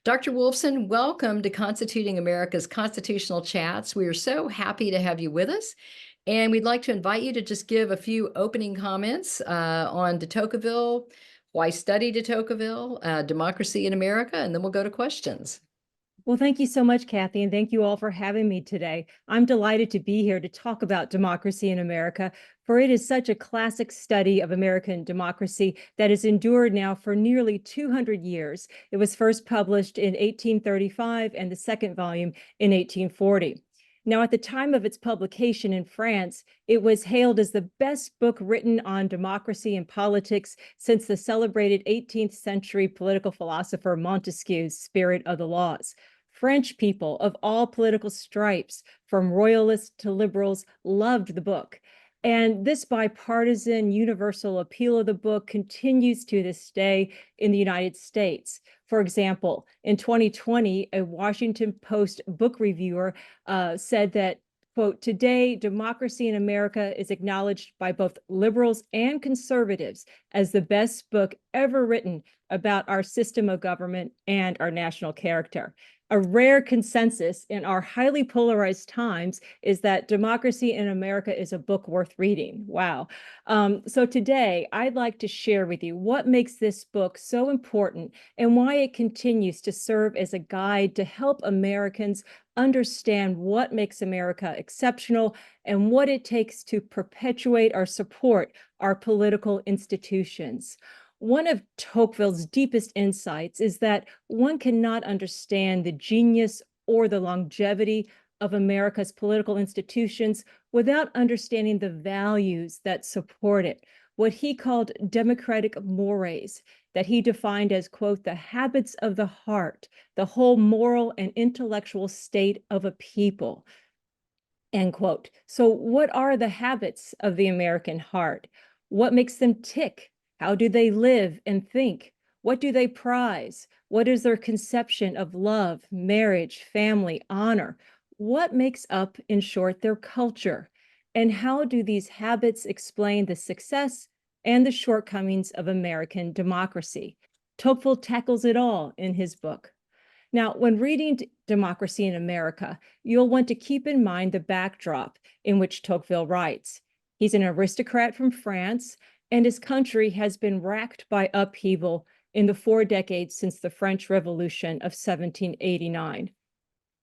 Dr. Wolfson, welcome to Constituting America's Constitutional Chats. We are so happy to have you with us. And we'd like to invite you to just give a few opening comments on de Tocqueville, why study de Tocqueville, democracy in America, and then we'll go to questions. Well, thank you so much, Kathy, and thank you all for having me today. I'm delighted to be here to talk about democracy in America, for it is such a classic study of American democracy that has endured now for nearly 200 years. It was first published in 1835 and the second volume in 1840. Now, at the time of its publication in France, it was hailed as the best book written on democracy and politics since the celebrated 18th century political philosopher Montesquieu's Spirit of the Laws. French people of all political stripes, from royalists to liberals, loved the book. And this bipartisan universal appeal of the book continues to this day in the United States. For example, in 2020, a Washington Post book reviewer said that, quote, "Today, democracy in America is acknowledged by both liberals and conservatives as the best book ever written about our system of government and our national character." A rare consensus in our highly polarized times is that democracy in America is a book worth reading. Wow. So today, I'd like to share with you what makes this book so important and why it continues to serve as a guide to help Americans understand what makes America exceptional and what it takes to perpetuate or support our political institutions. One of Tocqueville's deepest insights is that one cannot understand the genius or the longevity of America's political institutions without understanding the values that support it, what he called democratic mores, that he defined as, quote, "the habits of the heart, the whole moral and intellectual state of a people," end quote. So what are the habits of the American heart? What makes them tick? How do they live and think? What do they prize? What is their conception of love, marriage, family, honor? What makes up, in short, their culture? And how do these habits explain the success and the shortcomings of American democracy? Tocqueville tackles it all in his book. Now, when reading Democracy in America, you'll want to keep in mind the backdrop in which Tocqueville writes. He's an aristocrat from France, and his country has been racked by upheaval in the 4 decades since the French Revolution of 1789.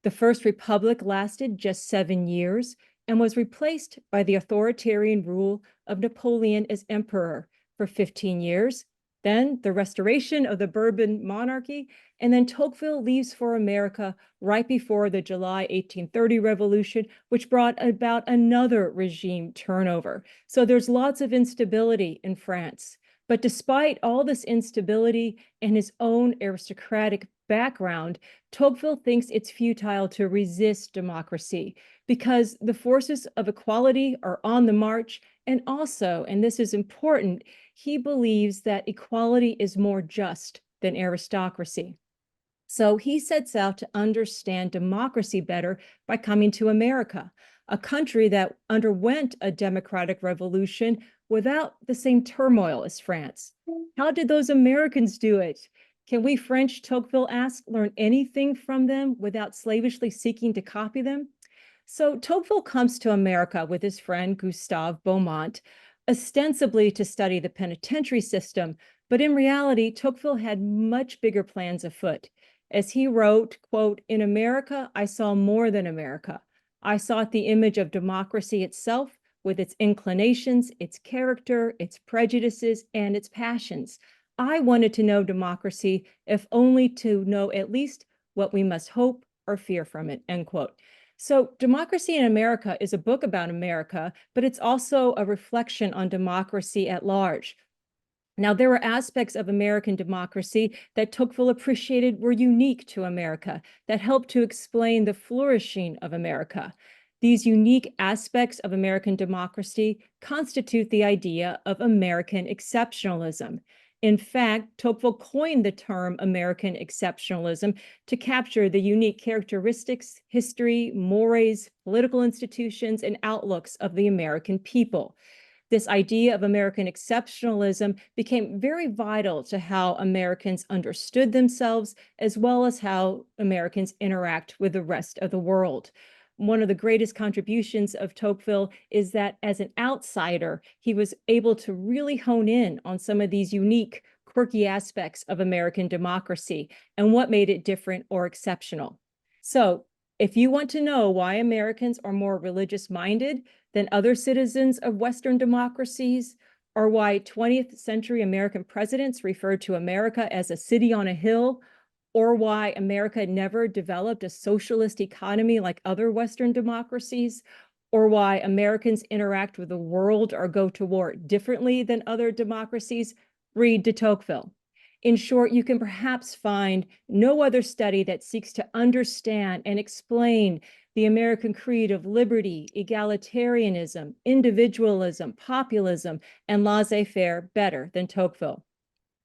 The First Republic lasted just 7 years and was replaced by the authoritarian rule of Napoleon as emperor for 15 years, then the restoration of the Bourbon monarchy, and then Tocqueville leaves for America right before the July 1830 revolution, which brought about another regime turnover. So there's lots of instability in France. But despite all this instability and his own aristocratic background, Tocqueville thinks it's futile to resist democracy because the forces of equality are on the march. And also, and this is important, he believes that equality is more just than aristocracy. So he sets out to understand democracy better by coming to America, a country that underwent a democratic revolution without the same turmoil as France. How did those Americans do it? Can we French, Tocqueville asks, learn anything from them without slavishly seeking to copy them? So Tocqueville comes to America with his friend Gustave Beaumont, ostensibly to study the penitentiary system, but in reality, Tocqueville had much bigger plans afoot. As he wrote, quote, "In America, I saw more than America. I sought the image of democracy itself with its inclinations, its character, its prejudices, and its passions. I wanted to know democracy, if only to know at least what we must hope or fear from it," end quote. So Democracy in America is a book about America, but it's also a reflection on democracy at large. Now, there were aspects of American democracy that Tocqueville appreciated were unique to America, that helped to explain the flourishing of America. These unique aspects of American democracy constitute the idea of American exceptionalism. In fact, Tocqueville coined the term American exceptionalism to capture the unique characteristics, history, mores, political institutions, and outlooks of the American people. This idea of American exceptionalism became very vital to how Americans understood themselves, as well as how Americans interact with the rest of the world. One of the greatest contributions of Tocqueville is that as an outsider, he was able to really hone in on some of these unique, quirky aspects of American democracy and what made it different or exceptional. So, if you want to know why Americans are more religious minded than other citizens of Western democracies, or why 20th century American presidents referred to America as a city on a hill, or why America never developed a socialist economy like other Western democracies, or why Americans interact with the world or go to war differently than other democracies, read de Tocqueville. In short, you can perhaps find no other study that seeks to understand and explain the American creed of liberty, egalitarianism, individualism, populism, and laissez-faire better than Tocqueville.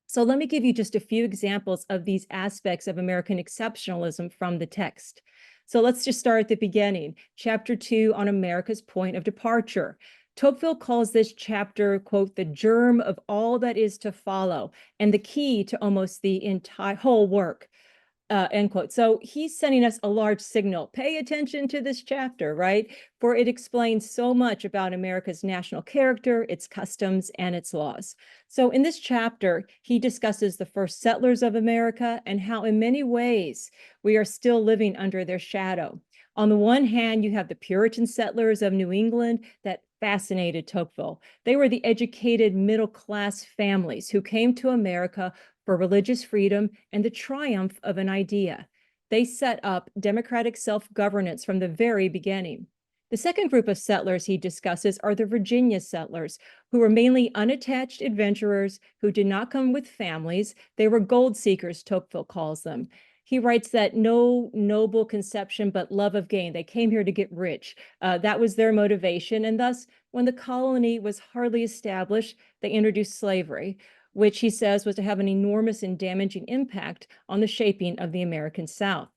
So let me give you just a few examples of these aspects of American exceptionalism from the text. So let's just start at the beginning. Chapter 2 on America's point of departure. Tocqueville calls this chapter, quote, the germ of all that is to follow and the key to almost the entire whole work, end quote. So he's sending us a large signal. Pay attention to this chapter, right? For it explains so much about America's national character, its customs, and its laws. So in this chapter, he discusses the first settlers of America and how in many ways we are still living under their shadow. On the one hand, you have the Puritan settlers of New England that fascinated Tocqueville. They were the educated middle-class families who came to America for religious freedom and the triumph of an idea. They set up democratic self-governance from the very beginning. The second group of settlers he discusses are the Virginia settlers, who were mainly unattached adventurers who did not come with families. They were gold seekers, Tocqueville calls them. He writes that no noble conception but love of gain. They came here to get rich. That was their motivation. And thus, when the colony was hardly established, they introduced slavery, which he says was to have an enormous and damaging impact on the shaping of the American South.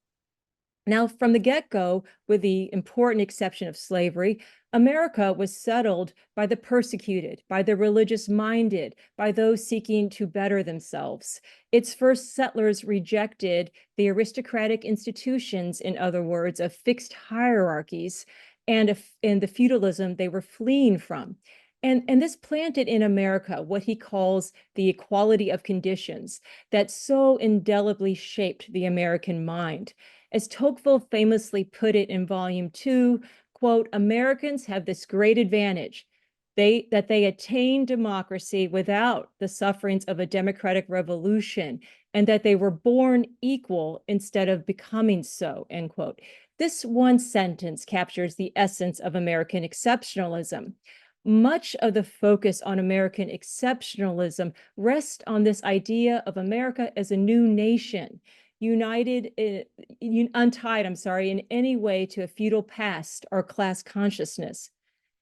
Now, from the get-go, with the important exception of slavery, America was settled by the persecuted, by the religious-minded, by those seeking to better themselves. Its first settlers rejected the aristocratic institutions, in other words, of fixed hierarchies and the feudalism they were fleeing from. And this planted in America what he calls the equality of conditions that so indelibly shaped the American mind. As Tocqueville famously put it in volume 2, quote, Americans have this great advantage, that they attain democracy without the sufferings of a democratic revolution, and that they were born equal instead of becoming so, end quote. This one sentence captures the essence of American exceptionalism. Much of the focus on American exceptionalism rests on this idea of America as a new nation, untied, in any way to a feudal past or class consciousness.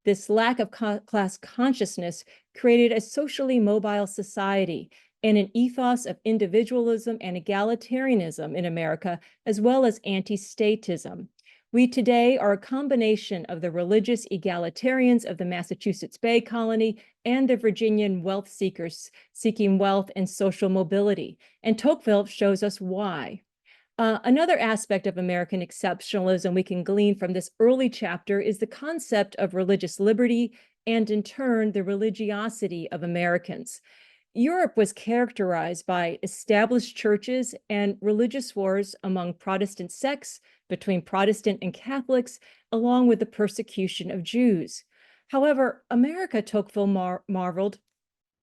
This lack of class consciousness created a socially mobile society and an ethos of individualism and egalitarianism in America, as well as anti-statism. We today are a combination of the religious egalitarians of the Massachusetts Bay Colony and the Virginian wealth seekers seeking wealth and social mobility. And Tocqueville shows us why. Another aspect of American exceptionalism we can glean from this early chapter is the concept of religious liberty and, in turn, the religiosity of Americans. Europe was characterized by established churches and religious wars among Protestant sects, between Protestant and Catholics, along with the persecution of Jews. However, America, Tocqueville marveled,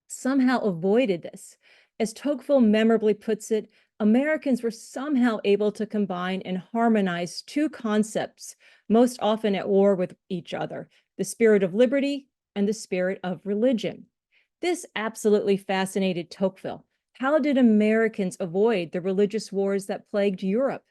somehow avoided this. As Tocqueville memorably puts it, Americans were somehow able to combine and harmonize two concepts, most often at war with each other, the spirit of liberty and the spirit of religion. This absolutely fascinated Tocqueville. How did Americans avoid the religious wars that plagued Europe?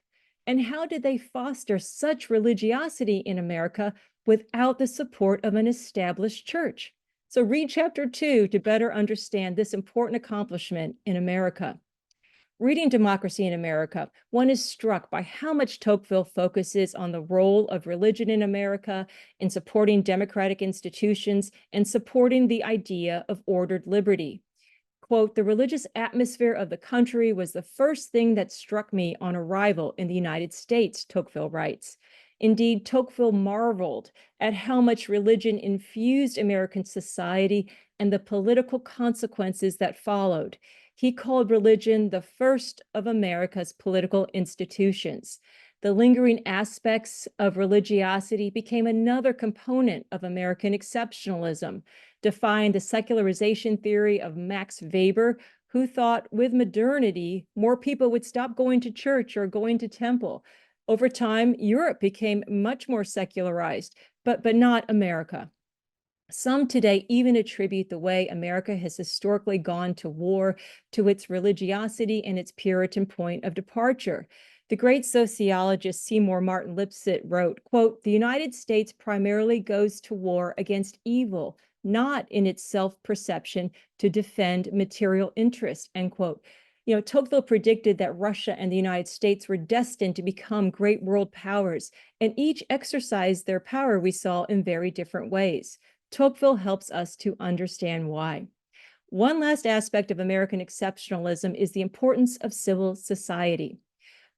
And how did they foster such religiosity in America without the support of an established church? So read chapter 2 to better understand this important accomplishment in America. Reading Democracy in America, one is struck by how much Tocqueville focuses on the role of religion in America in supporting democratic institutions and supporting the idea of ordered liberty. Quote, "The religious atmosphere of the country was the first thing that struck me on arrival in the United States," Tocqueville writes. Indeed, Tocqueville marveled at how much religion infused American society and the political consequences that followed. He called religion the first of America's political institutions. The lingering aspects of religiosity became another component of American exceptionalism, defying the secularization theory of Max Weber, who thought with modernity, more people would stop going to church or going to temple. Over time, Europe became much more secularized, but not America. Some today even attribute the way America has historically gone to war to its religiosity and its Puritan point of departure. The great sociologist Seymour Martin Lipset wrote, quote, "The United States primarily goes to war against evil, not in its self-perception to defend material interests," end quote. Tocqueville predicted that Russia and the United States were destined to become great world powers, and each exercised their power, we saw, in very different ways. Tocqueville helps us to understand why. One last aspect of American exceptionalism is the importance of civil society.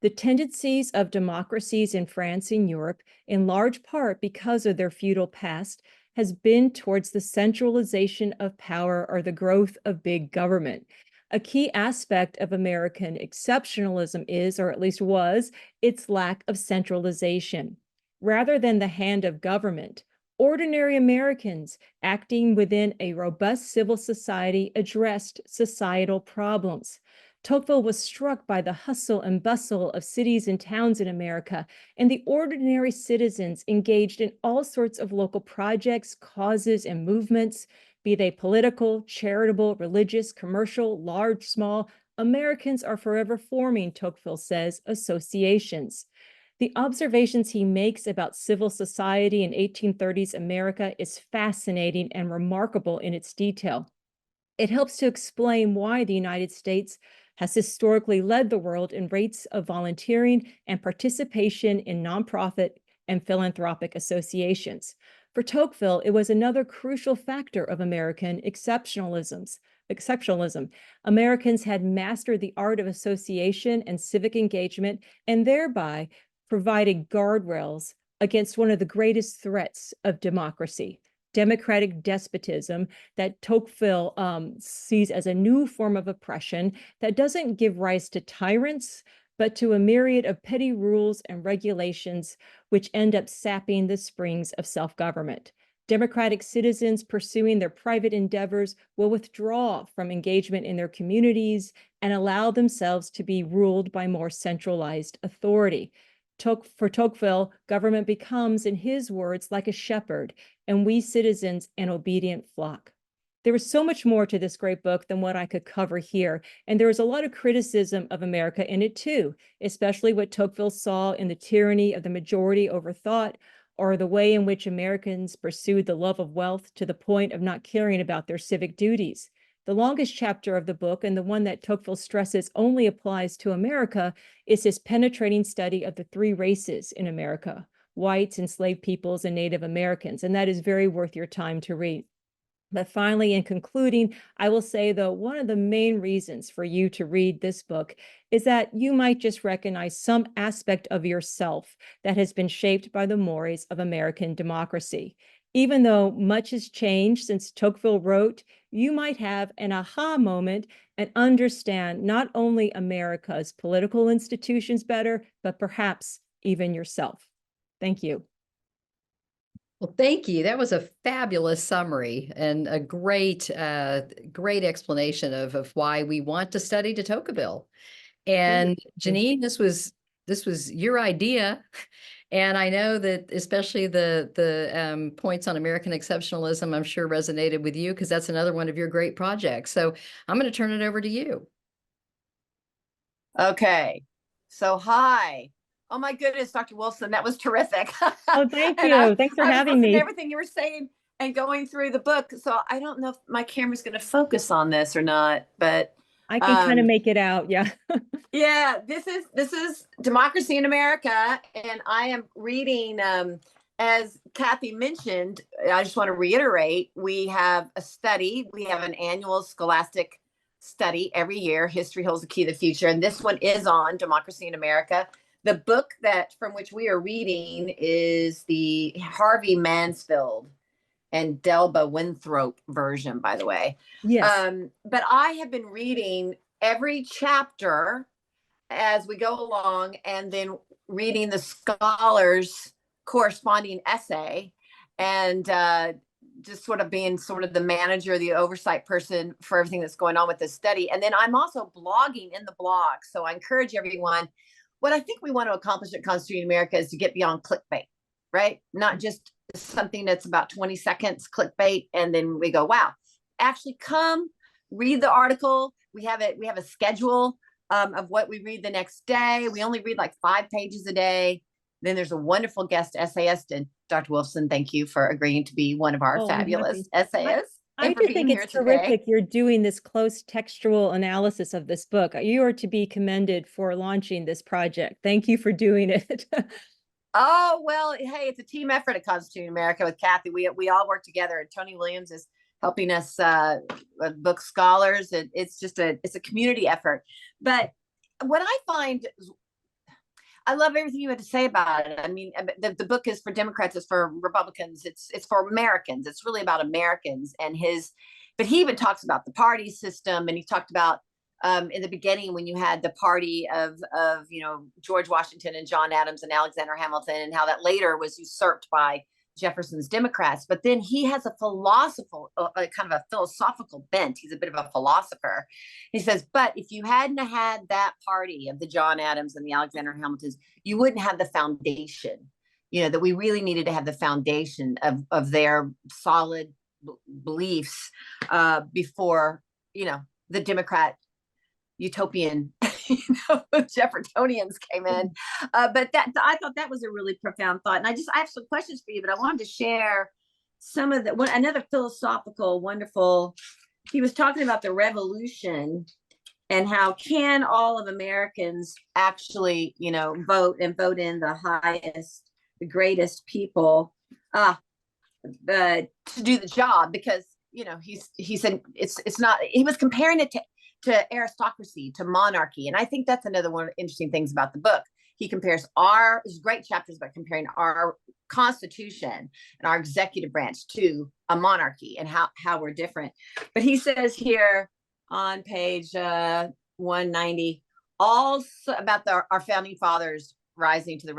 The tendencies of democracies in France and Europe, in large part because of their feudal past, has been towards the centralization of power or the growth of big government. A key aspect of American exceptionalism is, or at least was, its lack of centralization. Rather than the hand of government, ordinary Americans acting within a robust civil society addressed societal problems. Tocqueville was struck by the hustle and bustle of cities and towns in America and the ordinary citizens engaged in all sorts of local projects, causes, and movements, be they political, charitable, religious, commercial, large, small. Americans are forever forming, Tocqueville says, associations. The observations he makes about civil society in 1830s America is fascinating and remarkable in its detail. It helps to explain why the United States has historically led the world in rates of volunteering and participation in nonprofit and philanthropic associations. For Tocqueville, it was another crucial factor of American exceptionalism. Americans had mastered the art of association and civic engagement, and thereby provided guardrails against one of the greatest threats of democracy, democratic despotism that Tocqueville sees as a new form of oppression that doesn't give rise to tyrants, but to a myriad of petty rules and regulations which end up sapping the springs of self-government. Democratic citizens pursuing their private endeavors will withdraw from engagement in their communities and allow themselves to be ruled by more centralized authority. For Tocqueville, government becomes, in his words, like a shepherd, and we citizens an obedient flock. There is so much more to this great book than what I could cover here, and there is a lot of criticism of America in it too, especially what Tocqueville saw in the tyranny of the majority over thought, or the way in which Americans pursued the love of wealth to the point of not caring about their civic duties. The longest chapter of the book, and the one that Tocqueville stresses only applies to America, is his penetrating study of the three races in America: whites, enslaved peoples, and Native Americans. And that is very worth your time to read. But finally, in concluding, I will say, though, one of the main reasons for you to read this book is that you might just recognize some aspect of yourself that has been shaped by the mores of American democracy. Even though much has changed since Tocqueville wrote, you might have an aha moment and understand not only America's political institutions better, but perhaps even yourself. Thank you. Well, thank you. That was a fabulous summary and a great explanation of why we want to study de Tocqueville. And Janine, this was your idea. And I know that especially the points on American exceptionalism, I'm sure resonated with you because that's another one of your great projects. So I'm going to turn it over to you. Okay. So hi. Oh my goodness, Dr. Wolfson, that was terrific. Oh, thank you. Thanks for having me. Everything you were saying and going through the book. So I don't know if my camera's going to focus on this or not, but I can kind of make it out. Yeah. Yeah, this is Democracy in America, and I am reading. As Kathy mentioned, I just want to reiterate: we have a study. We have an annual scholastic study every year. History holds the key to the future, and this one is on Democracy in America. The book that from which we are reading is the Harvey Mansfield and Delba Winthrop version, by the way. Yes. But I have been reading every chapter as we go along, and then reading the scholars' corresponding essay, and just sort of being sort of the manager, the oversight person for everything that's going on with this study. And then I'm also blogging in the blog. So I encourage everyone. What I think we want to accomplish at Constituting America is to get beyond clickbait, right? Not just something that's about 20 seconds clickbait, and then we go, wow. Actually come read the article. We have a schedule of what we read the next day. We only read like 5 pages a day. Then there's a wonderful guest essayist, and Dr. Wolfson, thank you for agreeing to be one of our fabulous essayists. I just think it's terrific you're doing this close textual analysis of this book. You are to be commended for launching this project. Thank you for doing it. Oh, well, hey, it's a team effort at Constituting America with Kathy. We all work together, and Tony Williams is helping us book scholars. And it's a community effort. But what I find, I love everything you had to say about it. I mean, the book is for Democrats, it's for Republicans, it's for Americans. It's really about Americans but he even talks about the party system, and he talked about in the beginning when you had the party of George Washington and John Adams and Alexander Hamilton, and how that later was usurped by Jefferson's Democrats. But then he has a kind of a philosophical bent. He's a bit of a philosopher. He says, but if you hadn't had that party of the John Adams and the Alexander Hamiltons, you wouldn't have the foundation, that we really needed to have the foundation of their solid beliefs before, the Democrat utopian Jeffersonians came in. But I thought that was a really profound thought. And I have some questions for you, but I wanted to share some of another philosophical, wonderful, he was talking about the revolution and how can all of Americans actually, vote in the highest, the greatest people to do the job, because, he said it's not, he was comparing it to aristocracy, to monarchy. And I think that's another one of the interesting things about the book. He compares there's great chapters about comparing our Constitution and our executive branch to a monarchy and how we're different. But he says here on page 190, also about our founding fathers rising to the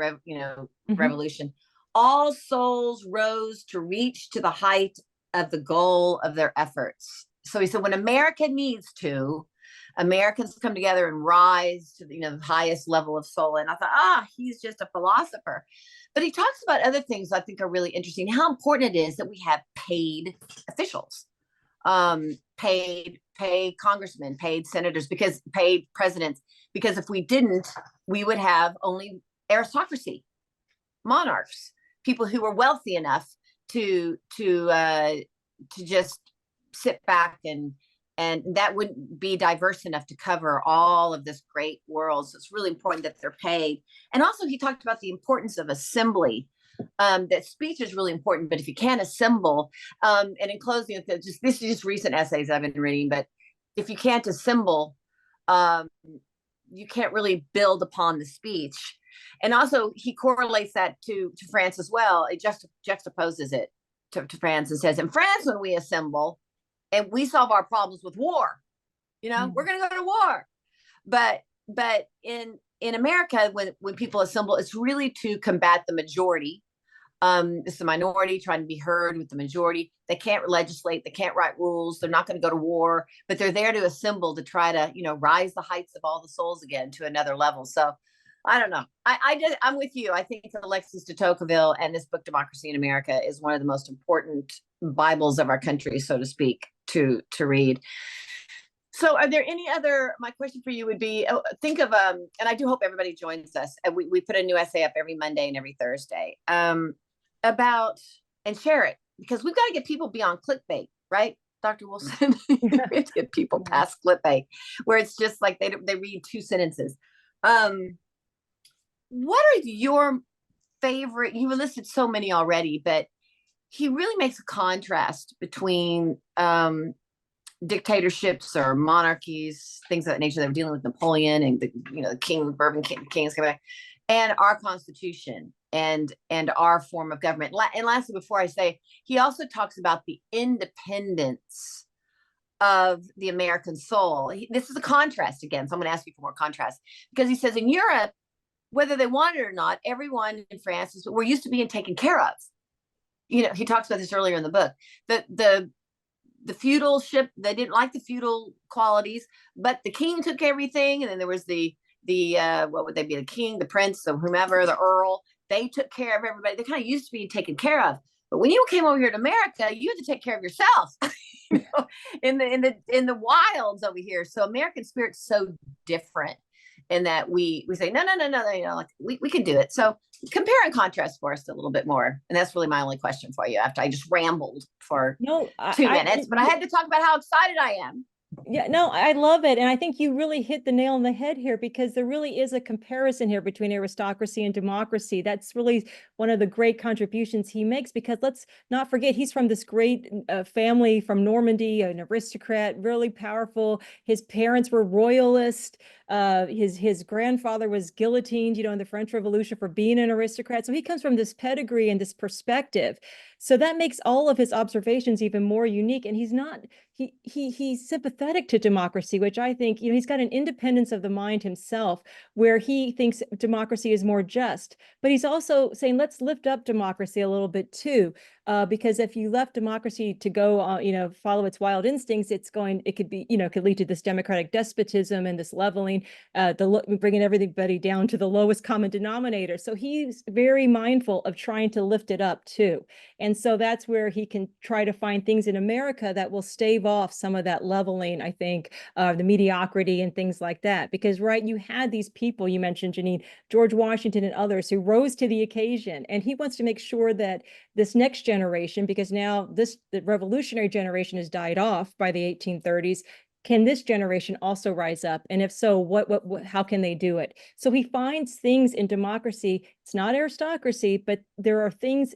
revolution. All souls rose to reach to the height of the goal of their efforts. So he said, when America needs to, Americans come together and rise to the highest level of soul. And I thought, he's just a philosopher. But he talks about other things I think are really interesting. How important it is that we have paid officials, paid congressmen, paid senators, paid presidents. Because if we didn't, we would have only aristocracy, monarchs, people who were wealthy enough to just sit back, and that wouldn't be diverse enough to cover all of this great world. So it's really important that they're paid. And also he talked about the importance of assembly, that speech is really important, but if you can't assemble, and in closing, this is just recent essays I've been reading, but if you can't assemble, you can't really build upon the speech. And also he correlates that to France as well. It juxtaposes it to France and says, in France, when we assemble and we solve our problems with war, we're going to go to war. But in America, when people assemble, it's really to combat the majority. It's the minority trying to be heard with the majority. They can't legislate. They can't write rules. They're not going to go to war, but they're there to assemble, to try to, rise the heights of all the souls again to another level. So I don't know. I'm with you. I think Alexis de Tocqueville and this book, Democracy in America, is one of the most important Bibles of our country, so to speak, to read. So are there any other, my question for you would be, think of, and I do hope everybody joins us. And we put a new essay up every Monday and every Thursday about, and share it, because we've got to get people beyond clickbait, right? Dr. Wolfson? We have to get people past clickbait, where it's just like they read two sentences. What are your favorite? You listed so many already, but he really makes a contrast between dictatorships or monarchies, things of that nature. They were dealing with Napoleon and the king, Bourbon kings coming back, and our Constitution and our form of government. And lastly, before I say, he also talks about the independence of the American soul. This is a contrast again, so I'm going to ask you for more contrast, because he says in Europe, whether they want it or not, everyone in France we're used to being taken care of. He talks about this earlier in the book. The feudalship, they didn't like the feudal qualities, but the king took everything, and then there was the what would they be, the king, the prince, or whomever, the earl. They took care of everybody. They kind of used to be taken care of. But when you came over here to America, you had to take care of yourself. In the wilds over here. So American spirit's so different in that we say no, like we can do it. So compare and contrast for us a little bit more. And that's really my only question for you after I just rambled for 2 minutes, but I had to talk about how excited I am. Yeah, no, I love it. And I think you really hit the nail on the head here, because there really is a comparison here between aristocracy and democracy. That's really one of the great contributions he makes, because let's not forget, he's from this great family from Normandy, an aristocrat, really powerful. His parents were royalist. His grandfather was guillotined, in the French Revolution for being an aristocrat. So he comes from this pedigree and this perspective. So that makes all of his observations even more unique. And he's sympathetic to democracy, which I think, he's got an independence of the mind himself, where he thinks democracy is more just. But he's also saying, let's lift up democracy a little bit too, because if you left democracy to go, follow its wild instincts, it could lead to this democratic despotism and this leveling, bringing everybody down to the lowest common denominator. So he's very mindful of trying to lift it up too. And so that's where he can try to find things in America that will stave off some of that leveling, I think, the mediocrity and things like that. Because, right, you had these people, you mentioned, Janine, George Washington and others, who rose to the occasion. And he wants to make sure that this next generation, because now the revolutionary generation has died off by the 1830s, can this generation also rise up? And if so, how can they do it? So he finds things in democracy. It's not aristocracy, but there are things,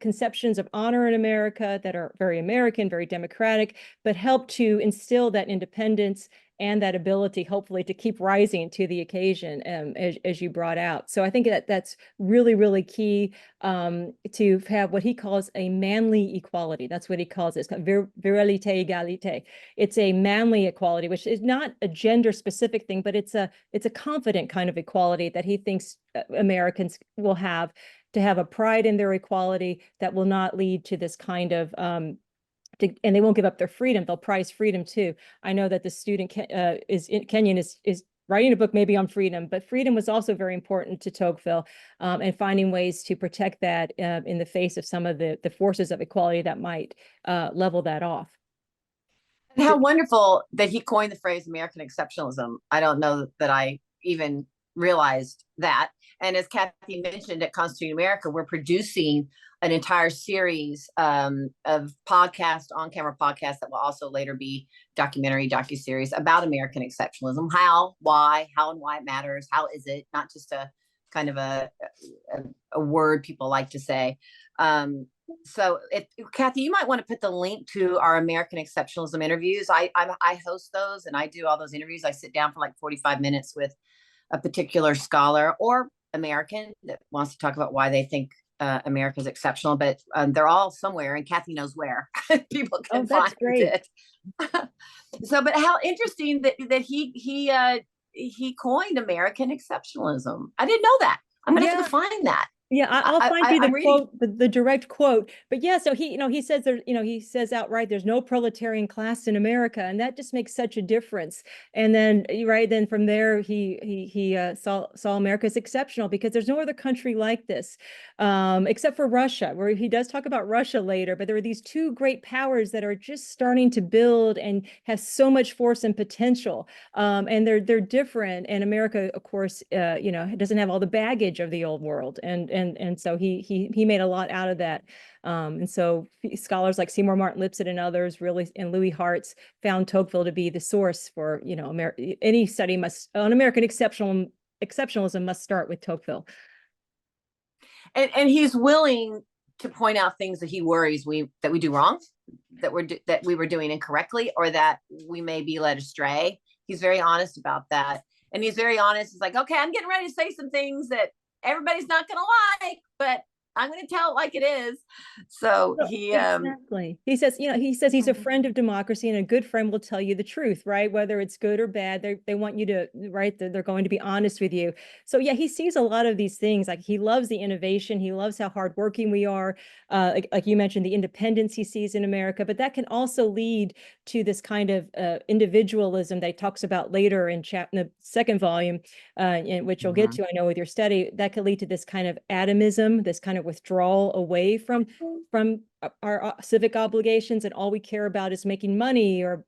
conceptions of honor in America that are very American, very democratic, but help to instill that independence and that ability, hopefully, to keep rising to the occasion, as you brought out. So I think that's really, really key, to have what he calls a manly equality. That's what he calls it. It's virilité, égalité. It's a manly equality, which is not a gender specific thing, but it's a confident kind of equality that he thinks Americans will have, to have a pride in their equality that will not lead to this kind of, and they won't give up their freedom. They'll prize freedom too. I know that the student Kenyon is writing a book maybe on freedom, but freedom was also very important to Tocqueville, and finding ways to protect that in the face of some of the forces of equality that might level that off. And how wonderful that he coined the phrase American exceptionalism. I don't know that I even realized that. And as Kathy mentioned, at Constituting America, we're producing an entire series of podcasts, on-camera podcasts, that will also later be docuseries about American exceptionalism. How and why it matters. How is it? Not just a kind of a word people like to say. So Kathy, you might want to put the link to our American exceptionalism interviews. I host those, and I do all those interviews. I sit down for like 45 minutes with a particular scholar or American that wants to talk about why they think America is exceptional, but they're all somewhere, and Kathy knows where people can find it. So, but how interesting that he coined American exceptionalism. I didn't know that. I'm gonna have to find that. Yeah, I'll find you the quote, the direct quote. But yeah, so he says there, he says outright, there's no proletarian class in America, and that just makes such a difference. And then, right, then from there, he saw America as exceptional, because there's no other country like this, except for Russia, where he does talk about Russia later. But there are these two great powers that are just starting to build and have so much force and potential, and they're different. And America, of course, doesn't have all the baggage of the old world, and and so he made a lot out of that. And so scholars like Seymour Martin Lipset and others really, and Louis Hartz, found Tocqueville to be the source for, any study on American exceptionalism must start with Tocqueville. And he's willing to point out things that he worries that we do wrong, that we were doing incorrectly, or that we may be led astray. He's very honest about that. And he's very honest. He's like, okay, I'm getting ready to say some things that everybody's not going to like, but I'm going to tell it like it is. So exactly. He says he's a friend of democracy, and a good friend will tell you the truth, right? Whether it's good or bad, they want you to, right? They're going to be honest with you. So yeah, he sees a lot of these things. Like, he loves the innovation. He loves how hardworking we are. Like you mentioned, the independence he sees in America, but that can also lead to this kind of individualism that he talks about later in the second volume, in which you'll get to, I know, with your study. That could lead to this kind of atomism, this kind of withdrawal away from our civic obligations, and all we care about is making money, or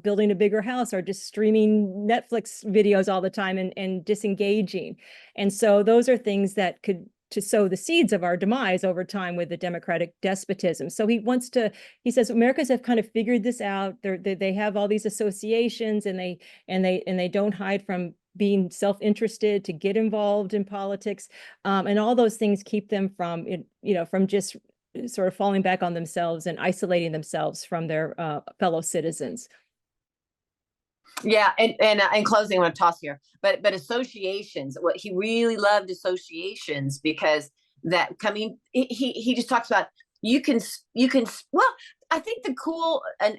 building a bigger house, or just streaming Netflix videos all the time, and disengaging. And so those are things that could to sow the seeds of our demise over time with the democratic despotism. So he says Americans have kind of figured this out. They have all these associations, and they don't hide from being self-interested to get involved in politics, and all those things keep them from just sort of falling back on themselves and isolating themselves from their fellow citizens. Yeah, and in closing, I'm going to toss here, but associations. What he really loved associations, because that coming, he just talks about you can. Well, I think the cool and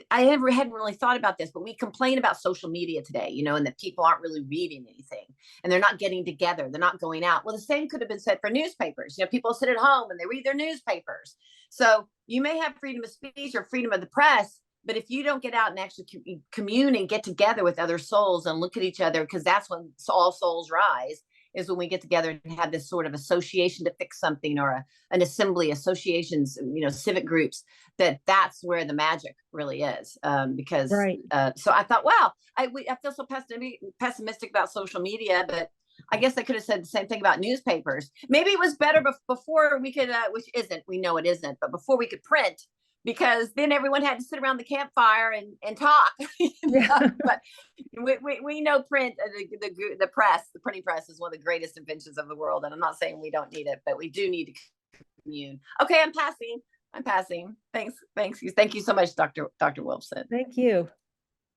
I hadn't really thought about this, but we complain about social media today, and that people aren't really reading anything, and they're not getting together, they're not going out. Well, the same could have been said for newspapers. People sit at home and they read their newspapers. So you may have freedom of speech or freedom of the press, but if you don't get out and actually commune and get together with other souls and look at each other, because that's when all souls rise, is when we get together and have this sort of association to fix something, or an assembly, associations, civic groups, that's where the magic really is. Because right. So I thought, wow, I feel so pessimistic about social media, but I guess I could have said the same thing about newspapers. Maybe it was better before we could, we know it isn't, but before we could print, because then everyone had to sit around the campfire and talk. Yeah. But we know print, the press, the printing press is one of the greatest inventions of the world. And I'm not saying we don't need it, but we do need to commune. Okay, I'm passing. Thanks. Thank you so much, Dr. Wolfson. Thank you.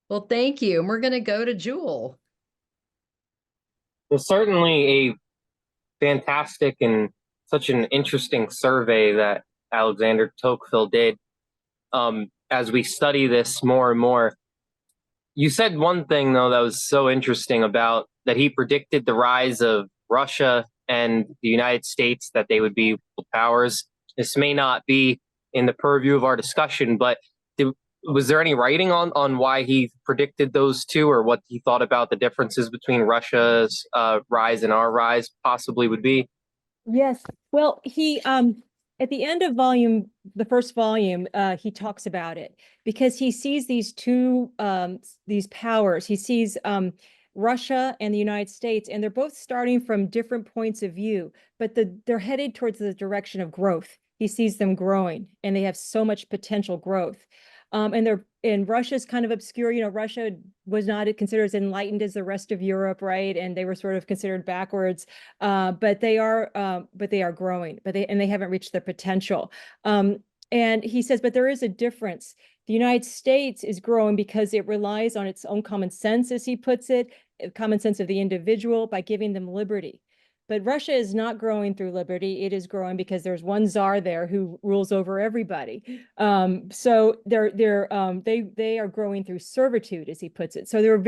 Well, thank you. And we're going to go to Jewel. Well, certainly a fantastic and such an interesting survey that Alexander Tocqueville did. As we study this more and more, you said one thing, though, that was so interesting, about that he predicted the rise of Russia and the United States, that they would be powers. This may not be in the purview of our discussion, but was there any writing on why he predicted those two, or what he thought about the differences between Russia's rise and our rise possibly would be? Yes. Well, he at the end of the first volume, he talks about it, because he sees these these powers. He sees Russia and the United States, and they're both starting from different points of view, but they're headed towards the direction of growth. He sees them growing, and they have so much potential growth. And Russia's kind of obscure. Russia was not considered as enlightened as the rest of Europe, right? And they were sort of considered backwards. But they are growing. But they haven't reached their potential. And he says, but there is a difference. The United States is growing because it relies on its own common sense, as he puts it, common sense of the individual, by giving them liberty. But Russia is not growing through liberty. It is growing because there's one czar there who rules over everybody. So they are growing through servitude, as he puts it. So they're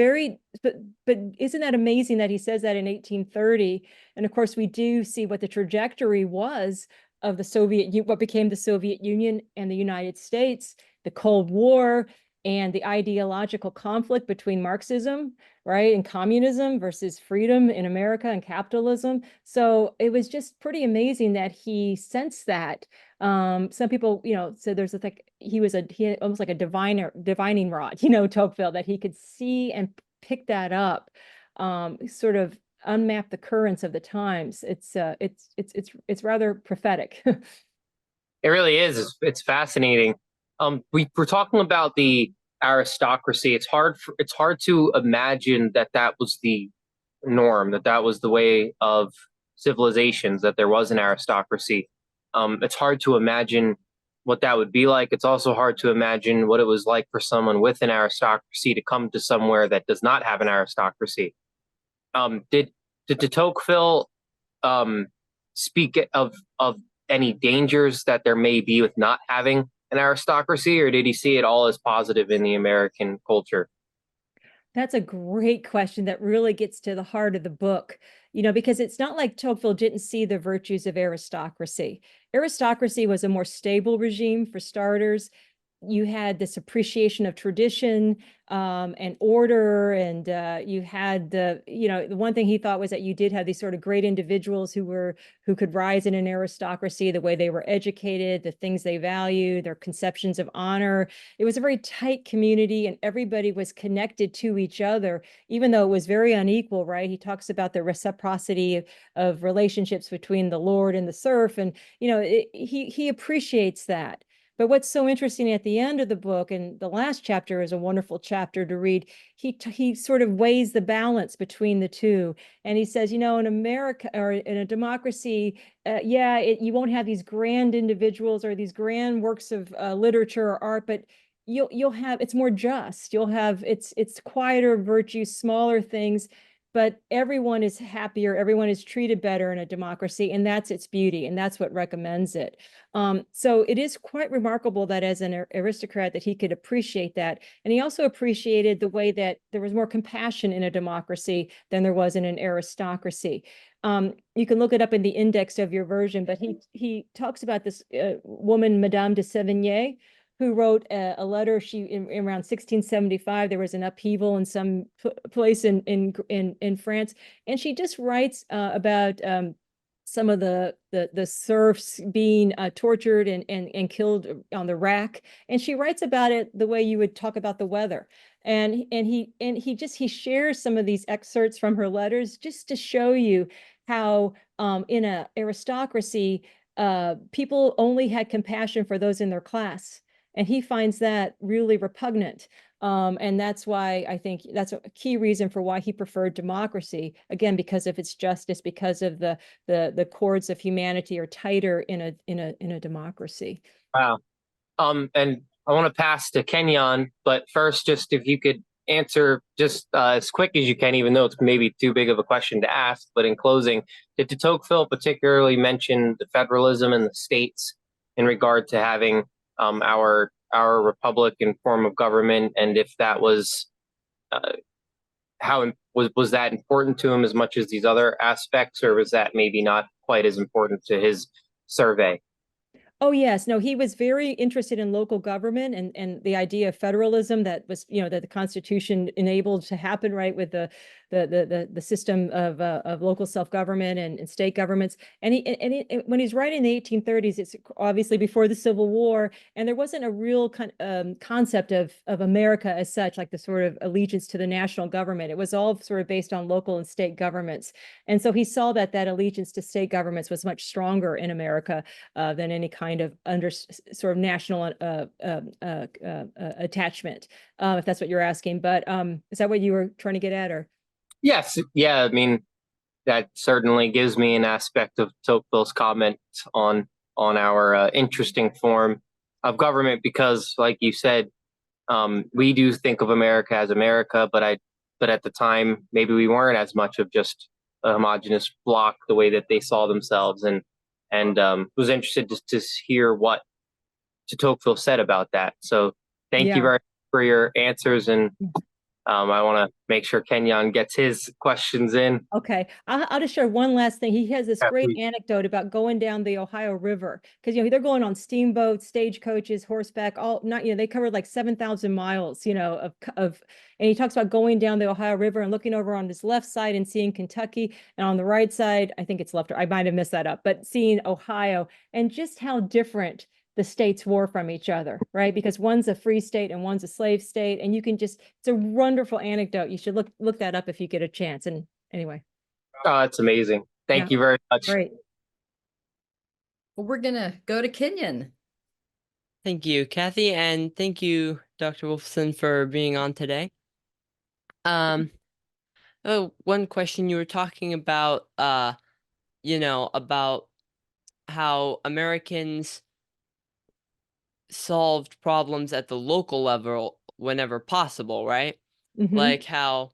but isn't that amazing that he says that in 1830? And of course, we do see what the trajectory was of what became the Soviet Union and the United States, the Cold War, and the ideological conflict between Marxism, right, and communism versus freedom in America and capitalism. So it was just pretty amazing that he sensed that. Some people, said there's he had almost like a divining rod, Tocqueville, that he could see and pick that up, sort of unmap the currents of the times. It's rather prophetic. It really is. It's fascinating. We're talking about the aristocracy. It's hard to imagine that was the norm, that was the way of civilizations, that there was an aristocracy. It's hard to imagine what that would be like. It's also hard to imagine what it was like for someone with an aristocracy to come to somewhere that does not have an aristocracy. Did de Tocqueville speak of any dangers that there may be with not having an aristocracy, or did he see it all as positive in the American culture? That's a great question that really gets to the heart of the book, because it's not like Tocqueville didn't see the virtues of aristocracy. Aristocracy was a more stable regime, for starters. You had this appreciation of tradition and order, and you had the one thing he thought was that you did have these sort of great individuals who could rise in an aristocracy, the way they were educated, the things they valued, their conceptions of honor. It was a very tight community, and everybody was connected to each other, even though it was very unequal, right? He talks about the reciprocity of relationships between the lord and the serf, and he appreciates that. But what's so interesting at the end of the book, and the last chapter is a wonderful chapter to read, he sort of weighs the balance between the two. And he says, in America, or in a democracy, you won't have these grand individuals or these grand works of literature or art, but you'll have, it's more just. You'll have, it's quieter virtues, smaller things, but everyone is happier, everyone is treated better in a democracy, and that's its beauty, and that's what recommends it. So it is quite remarkable that as an aristocrat that he could appreciate that. And he also appreciated the way that there was more compassion in a democracy than there was in an aristocracy. You can look it up in the index of your version, but he talks about this woman, Madame de Sévigné, who wrote a letter. In around 1675, there was an upheaval in some place in France, and she just writes about some of the serfs being tortured and killed on the rack, and she writes about it the way you would talk about the weather. And he shares some of these excerpts from her letters just to show you how in an aristocracy, people only had compassion for those in their class. And he finds that really repugnant. And that's why I think that's a key reason for why he preferred democracy. Again, because of its justice, because of the cords of humanity are tighter in a democracy. Wow. And I want to pass to Kenyon, but first, just if you could answer just as quick as you can, even though it's maybe too big of a question to ask. But in closing, did de Tocqueville particularly mention the federalism in the states in regard to having our republican form of government, and if that was was that important to him as much as these other aspects, or was that maybe not quite as important to his survey? Oh, yes. No, he was very interested in local government and the idea of federalism that was, that the Constitution enabled to happen, right, with the system of local self-government and state governments. And when he's writing in the 1830s, it's obviously before the Civil War, and there wasn't a real concept of America as such, like the sort of allegiance to the national government. It was all sort of based on local and state governments. And so he saw that allegiance to state governments was much stronger in America than any kind of sort of national attachment, if that's what you're asking. But is that what you were trying to get at, or? Yes. Yeah. I mean, that certainly gives me an aspect of Tocqueville's comment on our interesting form of government, because, like you said, we do think of America as America, but at the time maybe we weren't as much of just a homogenous block the way that they saw themselves, and was interested to hear what de Tocqueville said about that. So thank you very much for your answers, and I want to make sure Kenyon gets his questions in. Okay, I'll just share one last thing. He has this great anecdote about going down the Ohio River, because they're going on steamboats, stagecoaches, horseback, they covered like 7,000 miles, and he talks about going down the Ohio River and looking over on his left side and seeing Kentucky, and on the right side, I think it's left, or I might have messed that up, but seeing Ohio, and just how different the states were from each other, right? Because one's a free state and one's a slave state. And you can it's a wonderful anecdote. You should look that up if you get a chance. And anyway. Oh, that's amazing. Yeah. Thank you very much. Great. Well, we're gonna go to Kenyon. Thank you, Kathy, and thank you, Dr. Wolfson, for being on today. Oh, one question you were talking about, about how Americans solved problems at the local level whenever possible, right? Mhm. Like how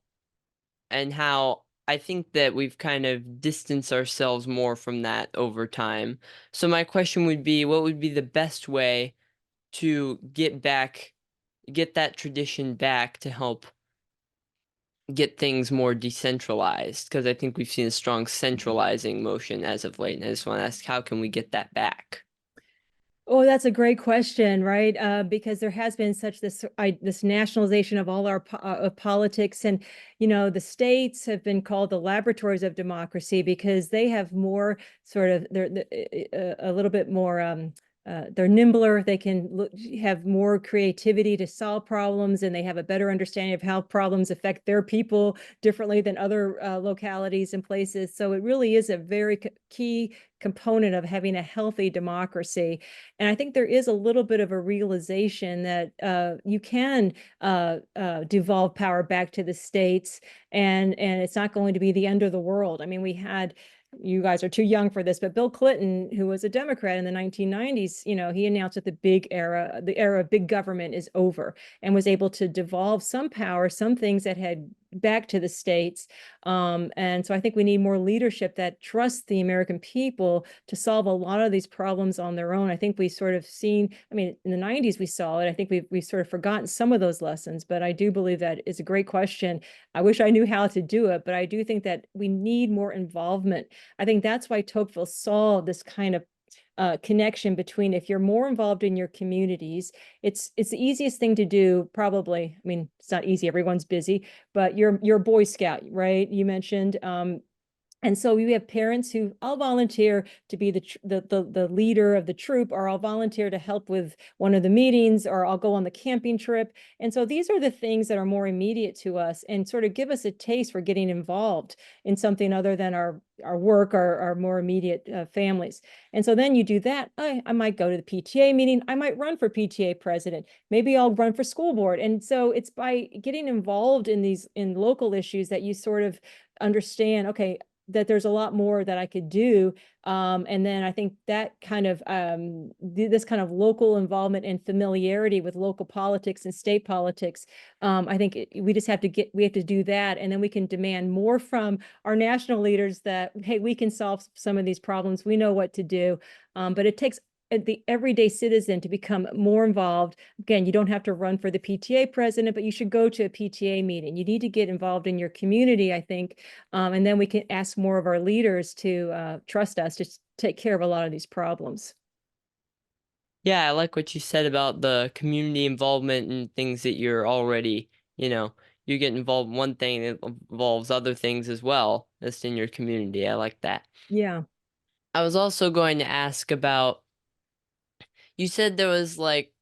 I think that we've kind of distanced ourselves more from that over time. So my question would be, what would be the best way to get that tradition back to help get things more decentralized? Because I think we've seen a strong centralizing motion as of late, and I just want to ask, how can we get that back? Oh, that's a great question, right? Because there has been such this nationalization of all our of politics, and the states have been called the laboratories of democracy because they have more sort of they're a little bit more. They're nimbler. They can have more creativity to solve problems, and they have a better understanding of how problems affect their people differently than other localities and places. So it really is a very key component of having a healthy democracy. And I think there is a little bit of a realization that you can devolve power back to the states, and it's not going to be the end of the world. I mean, you guys are too young for this, but Bill Clinton, who was a Democrat in the 1990s, he announced that the era of big government is over, and was able to devolve some power, some things that had back to the states. And so I think we need more leadership that trusts the American people to solve a lot of these problems on their own. I think we sort of seen, I mean, in the 90s we saw it. I think we've sort of forgotten some of those lessons, but I do believe that is a great question. I wish I knew how to do it, but I do think that we need more involvement. I think that's why Tocqueville saw this kind of connection between, if you're more involved in your communities, it's the easiest thing to do, probably. I mean, it's not easy, everyone's busy, but you're a Boy Scout, right? You mentioned and so we have parents who, I'll volunteer to be the leader of the troop, or I'll volunteer to help with one of the meetings, or I'll go on the camping trip. And so these are the things that are more immediate to us and sort of give us a taste for getting involved in something other than our work, our more immediate families. And so then you do that. I might go to the PTA meeting. I might run for PTA president. Maybe I'll run for school board. And so it's by getting involved in local issues that you sort of understand, okay, that there's a lot more that I could do. And then I think that kind of this kind of local involvement and familiarity with local politics and state politics, I think we just have to do that, and then we can demand more from our national leaders that, hey, we can solve some of these problems. We know what to do, but it takes the everyday citizen to become more involved. Again, you don't have to run for the PTA president, but you should go to a PTA meeting. You need to get involved in your community, I think, and then we can ask more of our leaders to trust us to take care of a lot of these problems. Yeah, I like what you said about the community involvement and things that you're already, you get involved in one thing, it involves other things as well, just in your community. I like that. Yeah. I was also going to ask about, you said there was, like,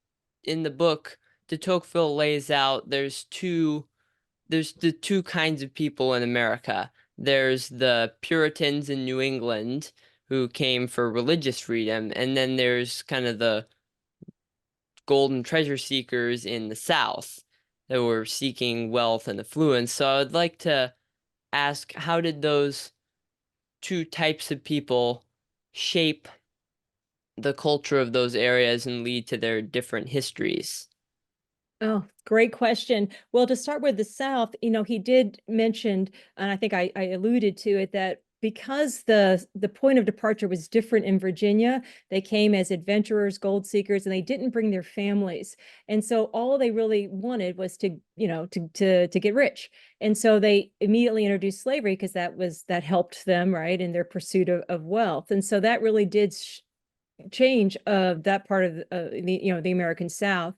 in the book, de Tocqueville lays out there's the two kinds of people in America. There's the Puritans in New England who came for religious freedom, and then there's kind of the golden treasure seekers in the South that were seeking wealth and affluence. So I would like to ask, how did those two types of people shape the culture of those areas and lead to their different histories? Oh, great question. Well, to start with the South, he did mention, and I think I alluded to it, that because the point of departure was different in Virginia, they came as adventurers, gold seekers, and they didn't bring their families. And so all they really wanted was to get rich. And so they immediately introduced slavery because that helped them, right, in their pursuit of wealth. And so that really did change of that part of the American South.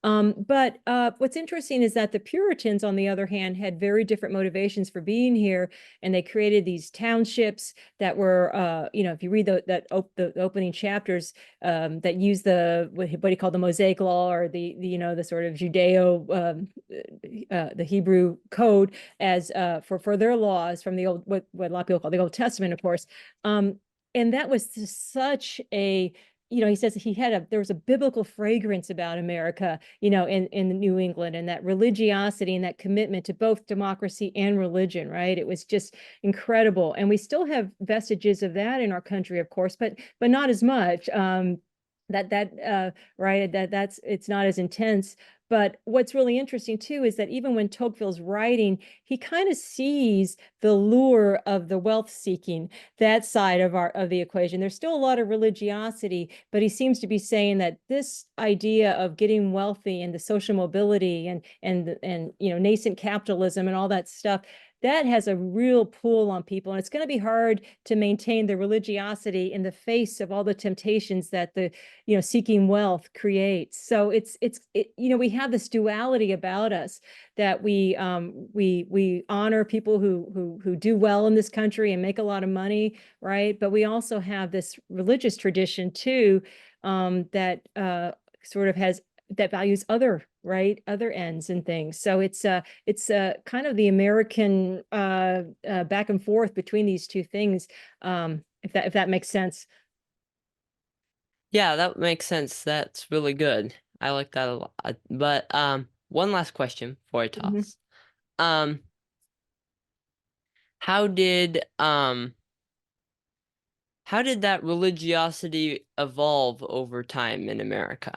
But what's interesting is that the Puritans, on the other hand, had very different motivations for being here, and they created these townships that were, if you read the opening chapters, that use what he called the Mosaic Law, or the sort of Judeo, the Hebrew code as for their laws from the old, what a lot of people call the Old Testament, of course. And that was just such a, he says there was a biblical fragrance about America, in New England, and that religiosity and that commitment to both democracy and religion, right? It was just incredible. And we still have vestiges of that in our country, of course, but not as much. Right, it's not as intense. But what's really interesting too is that even when Tocqueville's writing, he kind of sees the lure of the wealth seeking, that side of the equation. There's still a lot of religiosity, but he seems to be saying that this idea of getting wealthy and the social mobility and nascent capitalism and all that stuff, that has a real pull on people, and it's going to be hard to maintain the religiosity in the face of all the temptations that the seeking wealth creates. So we have this duality about us, that we honor people who do well in this country and make a lot of money, right? But we also have this religious tradition too, that sort of that values other ends and things. So it's kind of the American back and forth between these two things, if that makes sense. Yeah, that makes sense. That's really good. I like that a lot. But one last question before I toss. How did that religiosity evolve over time in America?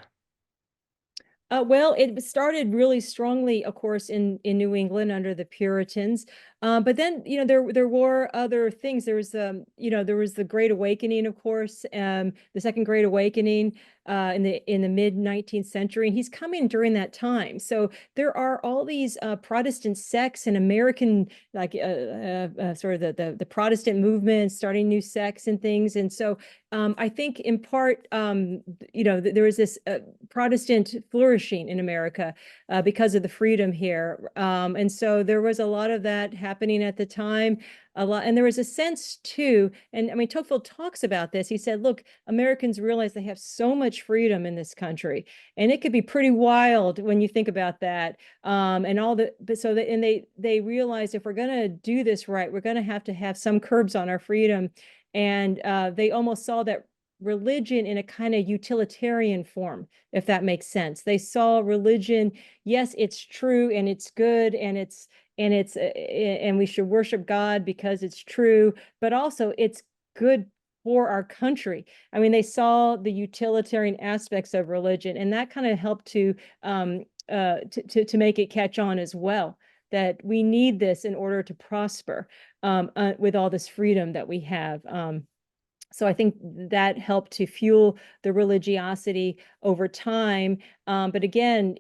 Well, it started really strongly, of course, in New England under the Puritans. But then, there were other things. There was the Great Awakening, of course, the Second Great Awakening in the mid-19th century, and he's coming during that time. So there are all these Protestant sects in American, like sort of the Protestant movement, starting new sects and things. And so I think in part, there was this Protestant flourishing in America because of the freedom here. And so there was a lot of that happening at the time. And there was a sense too, and I mean, Tocqueville talks about this. He said, look, Americans realize they have so much freedom in this country, and it could be pretty wild when you think about that. They realized if we're going to do this right, we're going to have some curbs on our freedom. And they almost saw that religion in a kind of utilitarian form, if that makes sense. They saw religion, yes, it's true and it's good and we should worship God because it's true, but also it's good for our country. I mean, they saw the utilitarian aspects of religion, and that kind of helped to make it catch on as well, that we need this in order to prosper with all this freedom that we have. So I think that helped to fuel the religiosity over time. But again,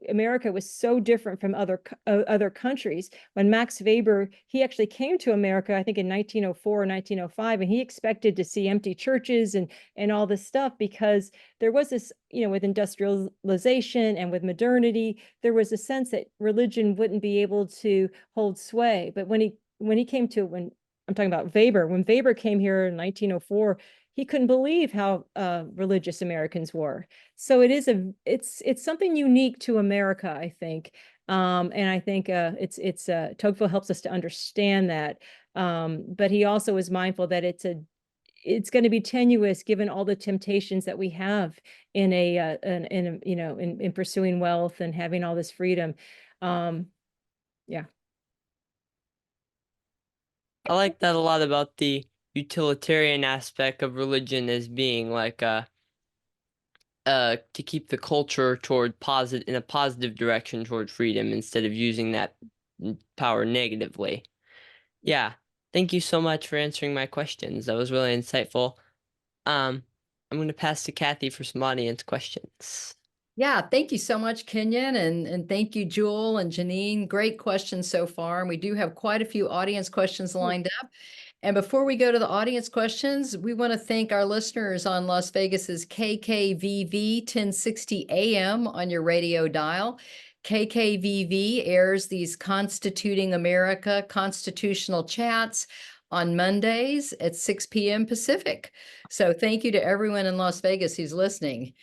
America was so different from other countries. When Max Weber, he actually came to America, I think in 1904 or 1905, and he expected to see empty churches and all this stuff, because there was this, with industrialization and with modernity, there was a sense that religion wouldn't be able to hold sway. But when I'm talking about Weber. When Weber came here in 1904, he couldn't believe how religious Americans were. So it's something unique to America, I think. And I think Tocqueville helps us to understand that. But he also is mindful that it's going to be tenuous given all the temptations that we have in pursuing wealth and having all this freedom. Yeah. I like that a lot about the utilitarian aspect of religion as being like to keep the culture in a positive direction toward freedom instead of using that power negatively. Yeah. Thank you so much for answering my questions. That was really insightful. I'm going to pass to Kathy for some audience questions. Yeah, thank you so much, Kenyon, and thank you, Jewel and Janine. Great questions so far. And we do have quite a few audience questions lined up. And before we go to the audience questions, we want to thank our listeners on Las Vegas's KKVV 1060 AM on your radio dial. KKVV airs these Constituting America constitutional chats on Mondays at 6 p.m. Pacific. So thank you to everyone in Las Vegas who's listening.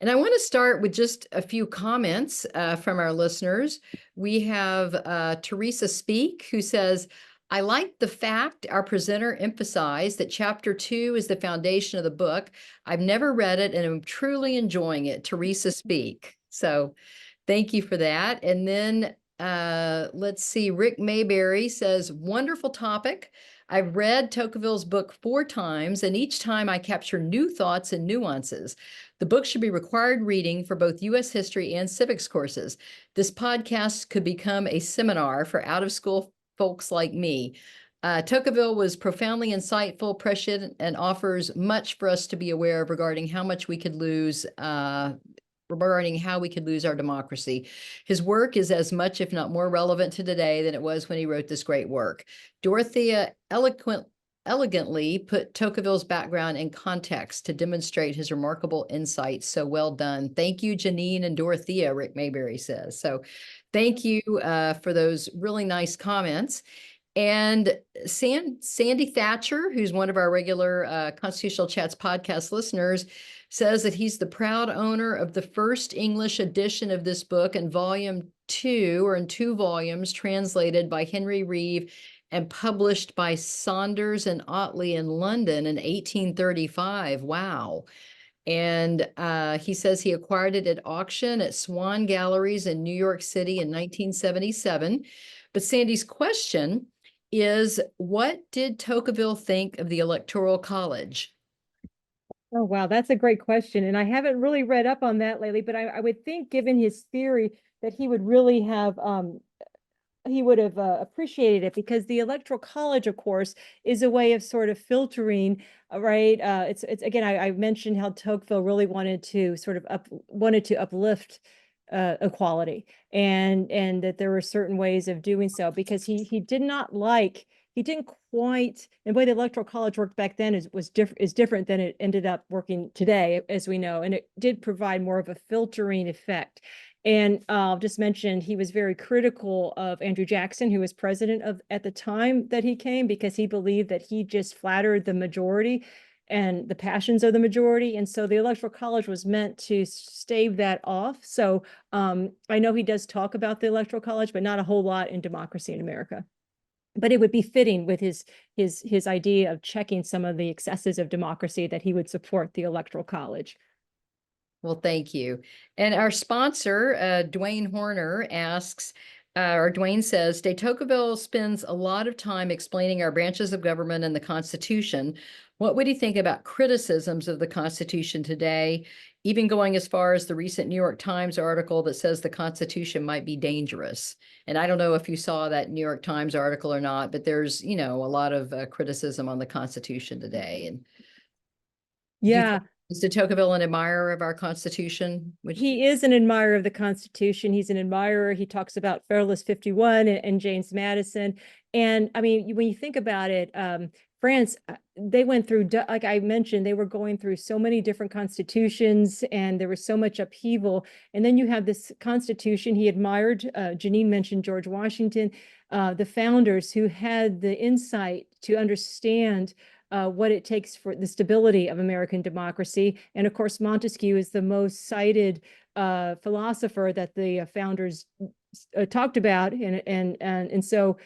And I want to start with just a few comments from our listeners. We have Teresa Speak, who says, I like the fact our presenter emphasized that chapter 2 is the foundation of the book. I've never read it and I'm truly enjoying it. Teresa Speak. So thank you for that. And then let's see, Rick Mayberry says, wonderful topic. I've read Tocqueville's book 4 times, and each time I capture new thoughts and nuances. The book should be required reading for both U.S. history and civics courses. This podcast could become a seminar for out-of-school folks like me. Tocqueville was profoundly insightful, prescient, and offers much for us to be aware of regarding how we could lose our democracy. His work is as much, if not more relevant to today than it was when he wrote this great work. Dorothea elegantly put Tocqueville's background in context to demonstrate his remarkable insights. So well done. Thank you, Janine and Dorothea, Rick Mayberry says. So thank you for those really nice comments. And Sandy Thatcher, who's one of our regular Constitutional Chats podcast listeners, says that he's the proud owner of the first English edition of this book in volume 2, or in 2 volumes, translated by Henry Reeve and published by Saunders and Otley in London in 1835. Wow. And he says he acquired it at auction at Swan Galleries in New York City in 1977. But Sandy's question is, what did Tocqueville think of the Electoral College? Oh, wow, that's a great question. And I haven't really read up on that lately, but I would think, given his theory, that he would really have appreciated it, because the Electoral College, of course, is a way of sort of filtering, right? It's again, I mentioned how Tocqueville really wanted to sort of uplift equality, and that there were certain ways of doing so, because he didn't quite, and the way the Electoral College worked back then is different than it ended up working today, as we know, and it did provide more of a filtering effect. And I'll just mention, he was very critical of Andrew Jackson, who was president at the time that he came, because he believed that he just flattered the majority and the passions of the majority. And so the Electoral College was meant to stave that off. So I know he does talk about the Electoral College, but not a whole lot in Democracy in America. But it would be fitting with his idea of checking some of the excesses of democracy that he would support the Electoral College. Well, thank you. And our sponsor, Dwayne Horner, asks, Dwayne says, de Tocqueville spends a lot of time explaining our branches of government and the Constitution. What would he think about criticisms of the Constitution today, even going as far as the recent New York Times article that says the Constitution might be dangerous? And I don't know if you saw that New York Times article or not, but there's, a lot of criticism on the Constitution today. And yeah. Is de Tocqueville an admirer of our Constitution? He is an admirer of the Constitution. He's an admirer. He talks about Federalist 51 and James Madison. And I mean, when you think about it, France, they went through, like I mentioned, they were going through so many different constitutions, and there was so much upheaval. And then you have this Constitution he admired. Janine mentioned George Washington, the founders who had the insight to understand what it takes for the stability of American democracy. And of course, Montesquieu is the most cited philosopher that the founders talked about. And so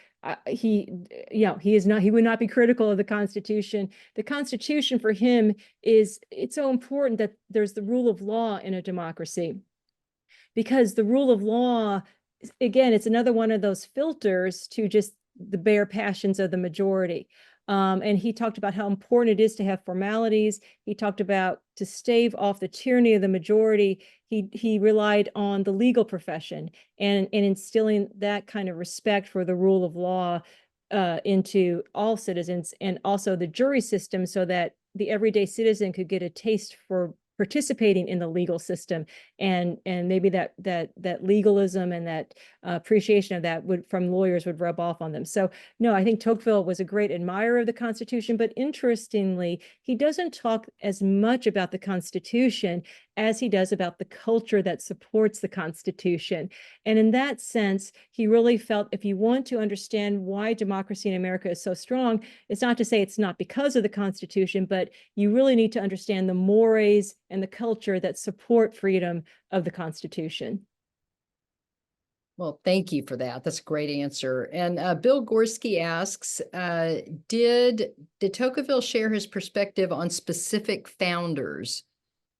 he would not be critical of the Constitution. The Constitution for him it's so important that there's the rule of law in a democracy, because the rule of law, again, it's another one of those filters to just the bare passions of the majority. And he talked about how important it is to have formalities. He talked about, to stave off the tyranny of the majority, he relied on the legal profession and instilling that kind of respect for the rule of law into all citizens, and also the jury system, so that the everyday citizen could get a taste for participating in the legal system, and maybe that legalism and that appreciation of that from lawyers would rub off on them. So no, I think Tocqueville was a great admirer of the Constitution, but interestingly, he doesn't talk as much about the Constitution as he does about the culture that supports the Constitution. And in that sense, he really felt if you want to understand why democracy in America is so strong, it's not to say it's not because of the Constitution, but you really need to understand the mores and the culture that support freedom of the Constitution. Well, thank you for that. That's a great answer. And Bill Gorski asks, did Tocqueville share his perspective on specific founders,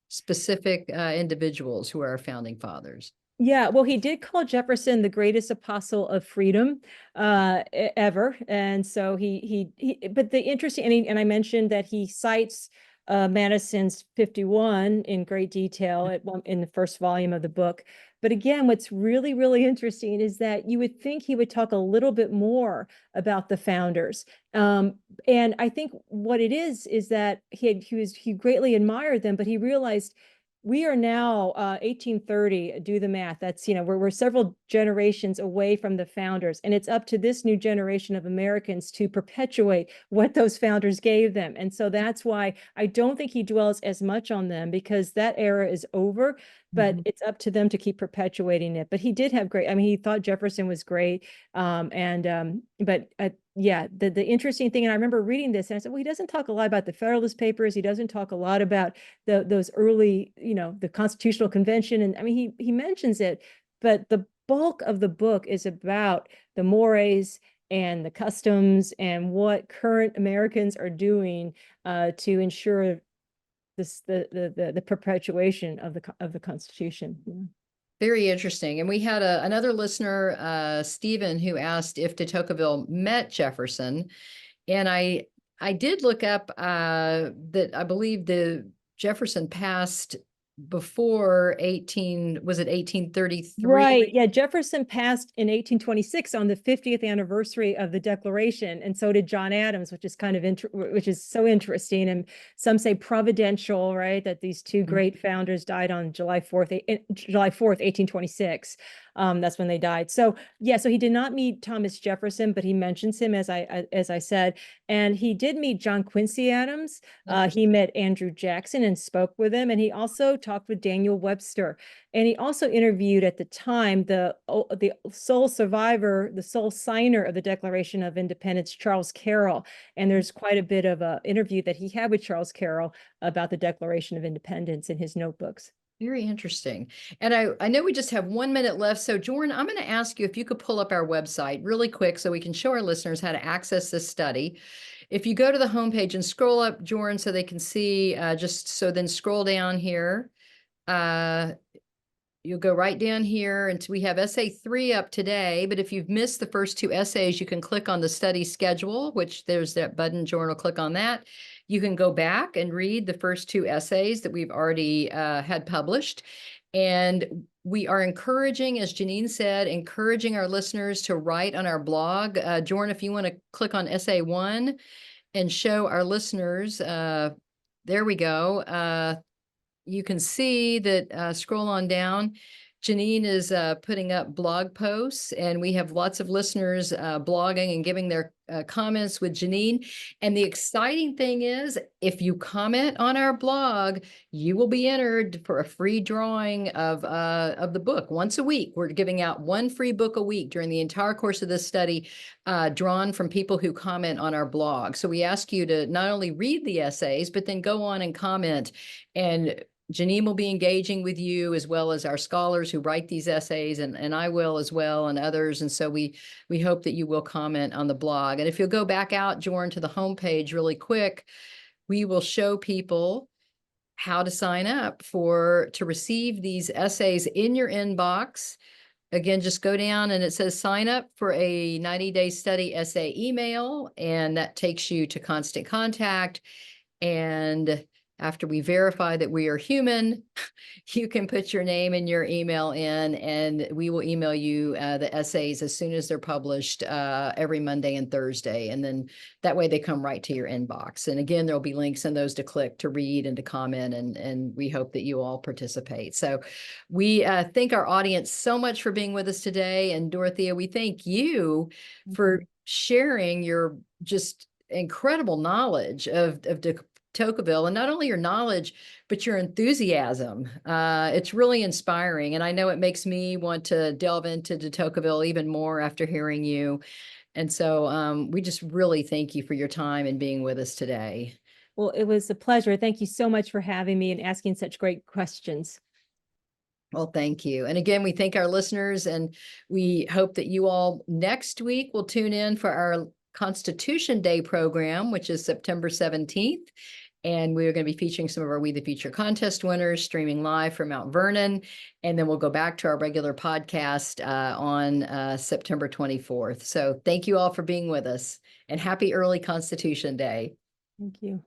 specific individuals who are our founding fathers? Yeah, well, he did call Jefferson the greatest apostle of freedom ever. And so but the interesting, and I mentioned that he cites Madison's 51 in great detail in the first volume of the book. But again, what's really, really interesting is that you would think he would talk a little bit more about the founders. And I think what it is that he greatly admired them, but he realized we are now 1830, do the math. That's, we're several generations away from the founders, and it's up to this new generation of Americans to perpetuate what those founders gave them. And so that's why I don't think he dwells as much on them, because that era is over, but it's up to them to keep perpetuating it. But he did have great, he thought Jefferson was great. Yeah, the interesting thing, and I remember reading this and I said, well, he doesn't talk a lot about the Federalist Papers. He doesn't talk a lot about those early, the Constitutional Convention. And he mentions it, but the bulk of the book is about the mores and the customs and what current Americans are doing to ensure the perpetuation of the Constitution. Yeah. Very interesting. And we had another listener, Stephen, who asked if de Tocqueville met Jefferson. And I did look up that I believe the Jefferson passed before 1833? Right. Yeah. Jefferson passed in 1826 on the 50th anniversary of the Declaration. And so did John Adams, which is which is so interesting. And some say providential, right? That these two great founders died on July 4th, 1826. That's when they died. So yeah, so he did not meet Thomas Jefferson, but he mentions him as I said, and he did meet John Quincy Adams. He met Andrew Jackson and spoke with him, and he also talked with Daniel Webster, and he also interviewed at the time the sole survivor, the sole signer of the Declaration of Independence, Charles Carroll. And there's quite a bit of an interview that he had with Charles Carroll about the Declaration of Independence in his notebooks. Very interesting. And I know we just have 1 minute left. So Jordan, I'm going to ask you if you could pull up our website really quick so we can show our listeners how to access this study. If you go to the homepage and scroll up, Jordan, so they can see, then scroll down here. You'll go right down here, and we have essay 3 up today. But if you've missed the first 2 essays, you can click on the study schedule, which there's that button, Jordan, click on that. You can go back and read the first 2 essays that we've already had published. And we are encouraging, as Janine said, encouraging our listeners to write on our blog. Jordan, if you want to click on essay 1 and show our listeners, there we go. You can see that, scroll on down, Janine is putting up blog posts, and we have lots of listeners blogging and giving their comments with Janine. And the exciting thing is, if you comment on our blog, you will be entered for a free drawing of the book once a week. We're giving out 1 free book a week during the entire course of this study, drawn from people who comment on our blog. So we ask you to not only read the essays, but then go on and comment. And Janine will be engaging with you, as well as our scholars who write these essays, and I will as well, and others. And so we hope that you will comment on the blog. And if you'll go back out, Jordan, to the homepage really quick, we will show people how to sign up to receive these essays in your inbox. Again, just go down and it says sign up for a 90-day study essay email, and that takes you to Constant Contact. And after we verify that we are human, you can put your name and your email in, and we will email you the essays as soon as they're published every Monday and Thursday. And then that way they come right to your inbox. And again, there'll be links in those to click to read and to comment, and we hope that you all participate. So we thank our audience so much for being with us today. And Dorothea, we thank you for sharing your just incredible knowledge of de Tocqueville, and not only your knowledge, but your enthusiasm. It's really inspiring. And I know it makes me want to delve into de Tocqueville even more after hearing you. And so we just really thank you for your time and being with us today. Well, it was a pleasure. Thank you so much for having me and asking such great questions. Well, thank you. And again, we thank our listeners, and we hope that you all next week will tune in for our Constitution Day program, which is September 17th. And we're going to be featuring some of our We the Future contest winners, streaming live from Mount Vernon. And then we'll go back to our regular podcast on September 24th. So thank you all for being with us, and happy early Constitution Day. Thank you.